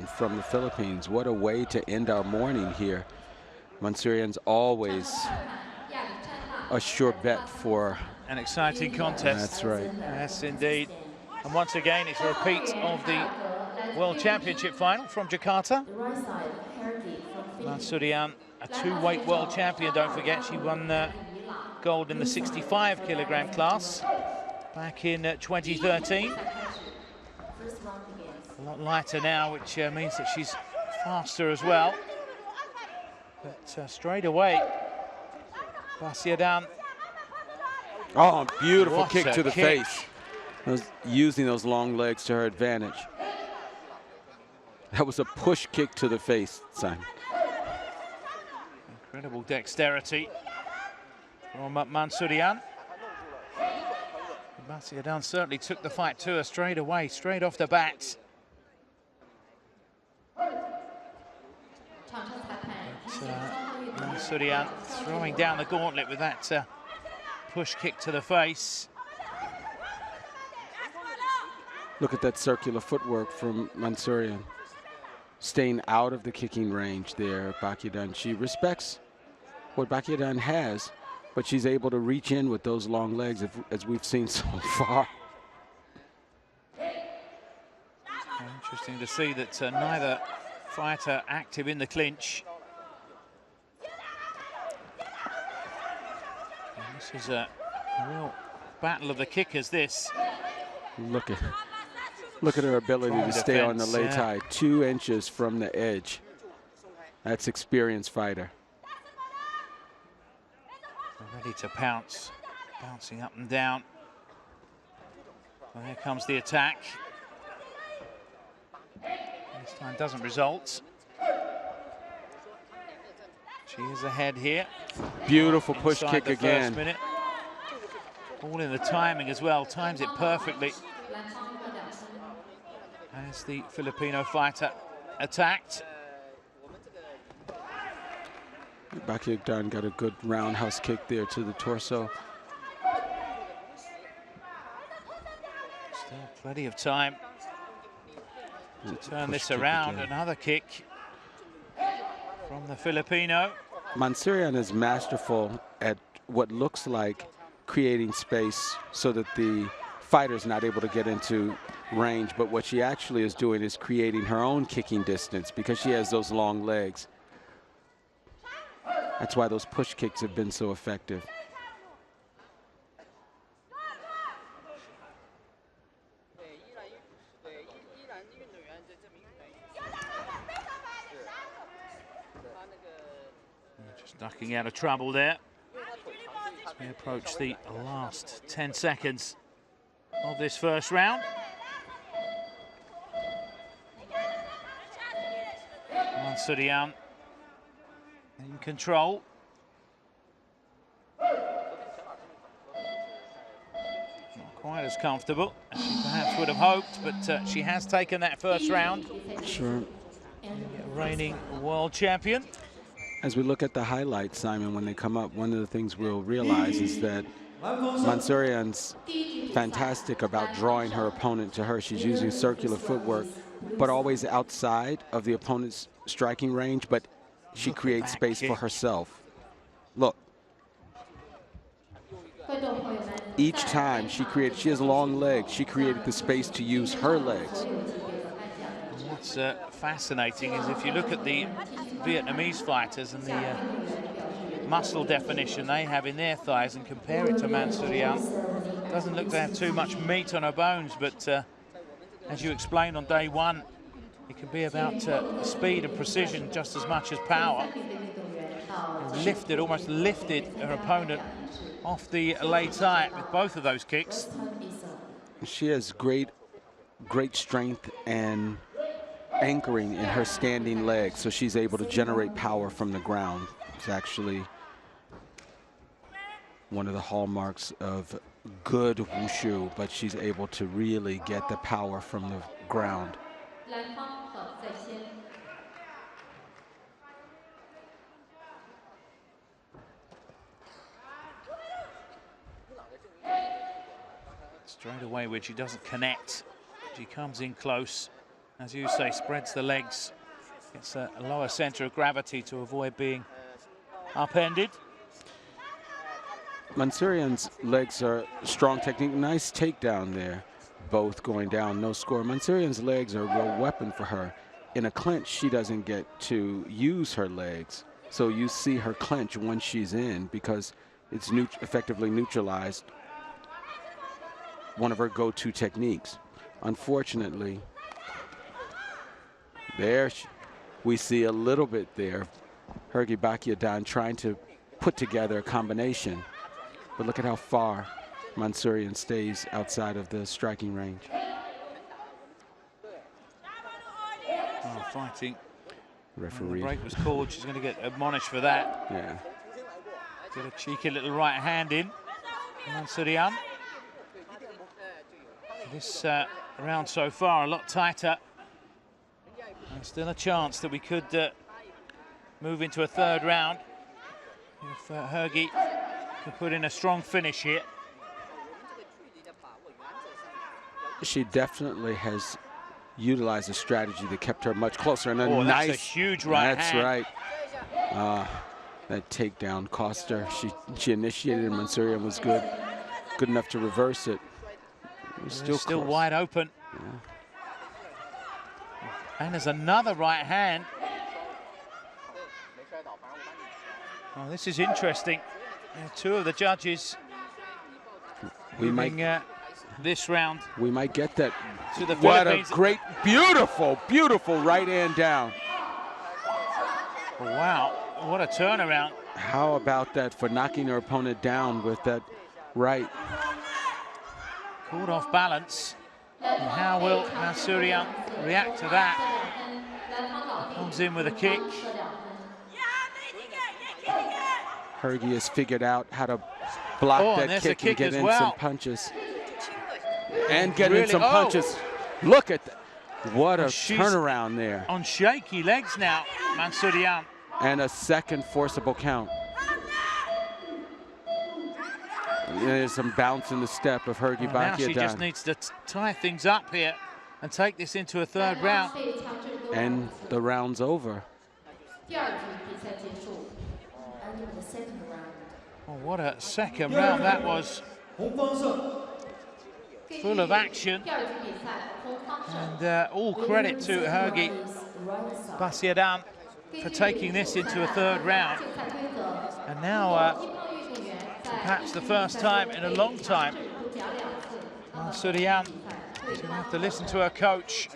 from the Philippines. What a way to end our morning here. Mansourian's always a sure bet for an exciting contest. That's right. Yes, indeed. And once again, it's a repeat of the World Championship final from Jakarta. Mansourian, a two-weight world champion, don't forget. She won gold in the 65-kilogram class back in 2013. A lot lighter now, which means that she's faster as well. But straight away, Basiadan. Oh, beautiful What kick a to the kick. face. Using those long legs to her advantage. That was a push kick to the face, Simon. Incredible dexterity from Mansourian. Basiadan certainly took the fight to her straight away, straight off the bat. Mansourian throwing down the gauntlet with that push kick to the face. Look at that circular footwork from Mansourian. Staying out of the kicking range there, Basiadan. She respects what Basiadan has, but she's able to reach in with those long legs, as we've seen so far. Interesting to see that neither fighter active in the clinch. And this is a real battle of the kickers, this. Look at her ability to stay on the lei tai, 2 inches from the edge. That's experienced fighter. Ready to pounce, bouncing up and down. Well, here comes the attack. This time doesn't result. She is ahead here. Beautiful push kick again. Minute. All in the timing as well, times it perfectly. As the Filipino fighter attacked. Basiadan got a good roundhouse kick there to the torso. Still plenty of time to turn this around. Another kick from the Filipino. Mansourian is masterful at what looks like creating space so that the fighter's not able to get into range, but what she actually is doing is creating her own kicking distance because she has those long legs. That's why those push kicks have been so effective. Just ducking out of trouble there as we approach the last 10 seconds of this first round. Mansourian in control. Not quite as comfortable as she perhaps would have hoped, but she has taken that first round. Sure. Reigning world champion. As we look at the highlights, Simon, when they come up, one of the things we'll realize is that Mansourian's fantastic about drawing her opponent to her. She's using circular footwork, but always outside of the opponent's striking range, but she creates space for herself. Look. Each time she has long legs, she created the space to use her legs. What's fascinating is if you look at the Vietnamese fighters and the muscle definition they have in their thighs and compare it to Mansourian, doesn't look to have too much meat on her bones, but as you explained on day one, it can be about speed and precision just as much as power. Almost lifted her opponent off the lei tai with both of those kicks. She has great strength and anchoring in her standing legs, so she's able to generate power from the ground. It's actually one of the hallmarks of good wushu, but she's able to really get the power from the ground. Straight away when she doesn't connect, she comes in close as you say, spreads the legs. It's a lower center of gravity to avoid being upended. Mansourian's legs are strong technique. Nice takedown there. Both going down, no score. Mansourian's legs are a real weapon for her. In a clinch, she doesn't get to use her legs. So you see her clinch once she's in because it's effectively neutralized one of her go-to techniques. Unfortunately, there we see a little bit there. Hergy Bakiedan trying to put together a combination. But look at how far Mansourian stays outside of the striking range. Oh, fighting. Referee. When the break was called. She's going to get admonished for that. Yeah. Get a cheeky little right hand in. Mansourian. This round so far a lot tighter. And still a chance that we could move into a third round if Hergy could put in a strong finish here. She definitely has utilized a strategy that kept her much closer. And that's nice, a huge right hand. That's right. That takedown cost her. She initiated, and Mansourian was good enough to reverse it. Still wide open. Yeah. And there's another right hand. Oh, this is interesting. Two of the judges moving this round. We might get that. To the what Philippines. A great, beautiful right hand down. Oh, wow, what a turnaround. How about that for knocking her opponent down with that right? Caught off balance. And how will Mansourian react to that? Comes in with a kick. Hergy has figured out how to block that kick and get in some punches. And get in some punches. Look at that. What a turnaround there. On shaky legs now, Mansourian. And a second forcible count. There's some bounce in the step of Hergy Bakiedan. Now she just needs to tie things up here and take this into a third round. And the round's over. Oh, what a second round that was. Full of action. And all credit to Hergy Bakiedan for taking this into a third round. And now, perhaps the first time in a long time, Mansourian is going to have to listen to her coach.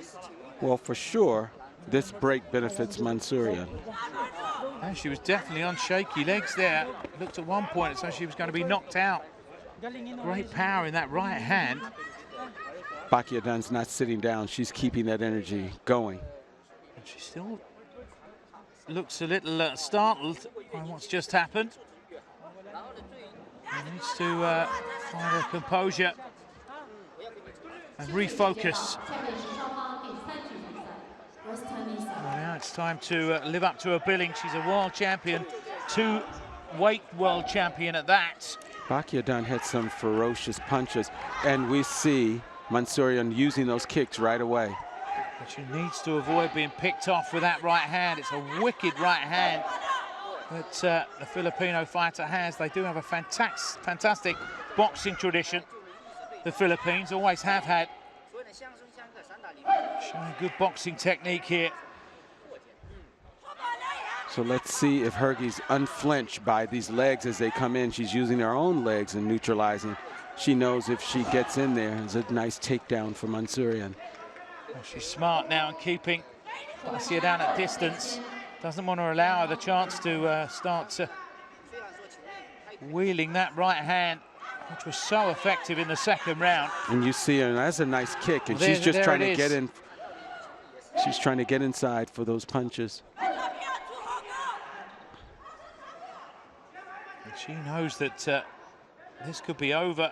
Well, for sure, this break benefits Mansourian. And she was definitely on shaky legs there. Looked at one point as though she was going to be knocked out. Great power in that right hand. Bakiedan's not sitting down. She's keeping that energy going. And she still looks a little startled by what's just happened. She needs to find her composure and refocus. Well, now it's time to live up to her billing. She's a world champion, two-weight world champion at that. Bakiedan had some ferocious punches, and we see Mansourian using those kicks right away. But she needs to avoid being picked off with that right hand. It's a wicked right hand that the Filipino fighter has. They do have a fantastic boxing tradition. The Philippines always have had. Showing good boxing technique here. So let's see if Hergy's unflinched by these legs as they come in. She's using her own legs and neutralizing. She knows if she gets in there, it's a nice takedown for Mansourian. Well, she's smart now and keeping Bakiedan at distance. Doesn't want to allow her the chance to start wheeling that right hand, which was so effective in the second round. And you see her, and that's a nice kick, and she's just trying to get in. She's trying to get inside for those punches. And she knows that this could be over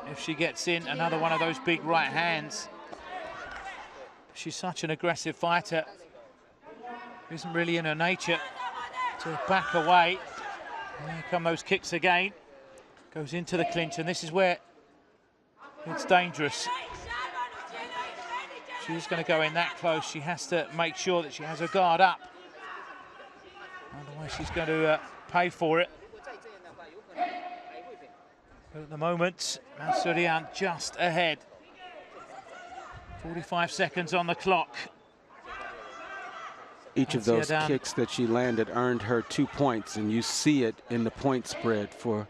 if she gets in another one of those big right hands. She's such an aggressive fighter. It isn't really in her nature to back away. And here come those kicks again. Goes into the clinch, and this is where it's dangerous. she's going to go in that close, she has to make sure that she has her guard up. Otherwise, she's going to pay for it. But at the moment, Mansourian just ahead. 45 seconds on the clock. Each of those kicks that she landed earned her 2 points, and you see it in the point spread for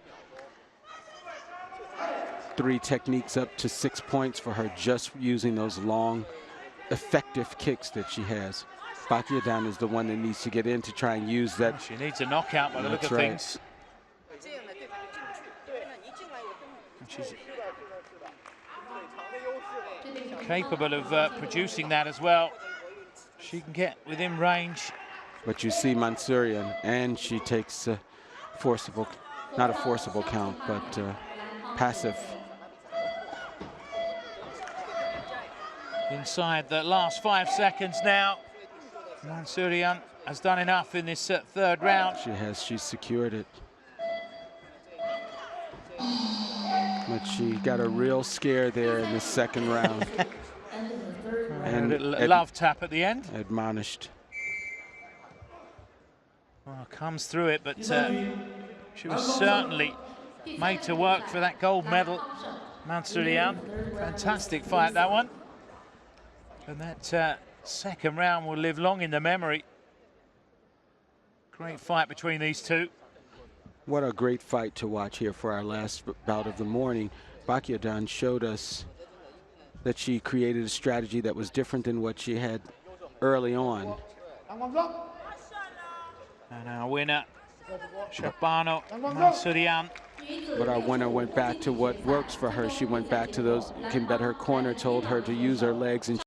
3 techniques up to 6 points for her just using those long, effective kicks that she has. Bakayadem is the one that needs to get in to try and use that. She needs a knockout by the look of things. And she's capable of producing that as well. She can get within range. But you see Mansourian, and she takes a forcible, not a forcible count, but passive. Inside the last 5 seconds now. Mansourian has done enough in this third round. She's secured it. But she got a real scare there in the second round. And a little love tap at the end. Admonished. Well, comes through it, but she was certainly made to work for that gold medal. Mansourian, fantastic fight, that one. And that second round will live long in the memory. Great fight between these two. What a great fight to watch here for our last bout of the morning. Bakayadem showed us that she created a strategy that was different than what she had early on. And our winner, Shabano Mansourian. But our winner went back to what works for her. She went back to those, Kimbet, her corner, told her to use her legs, and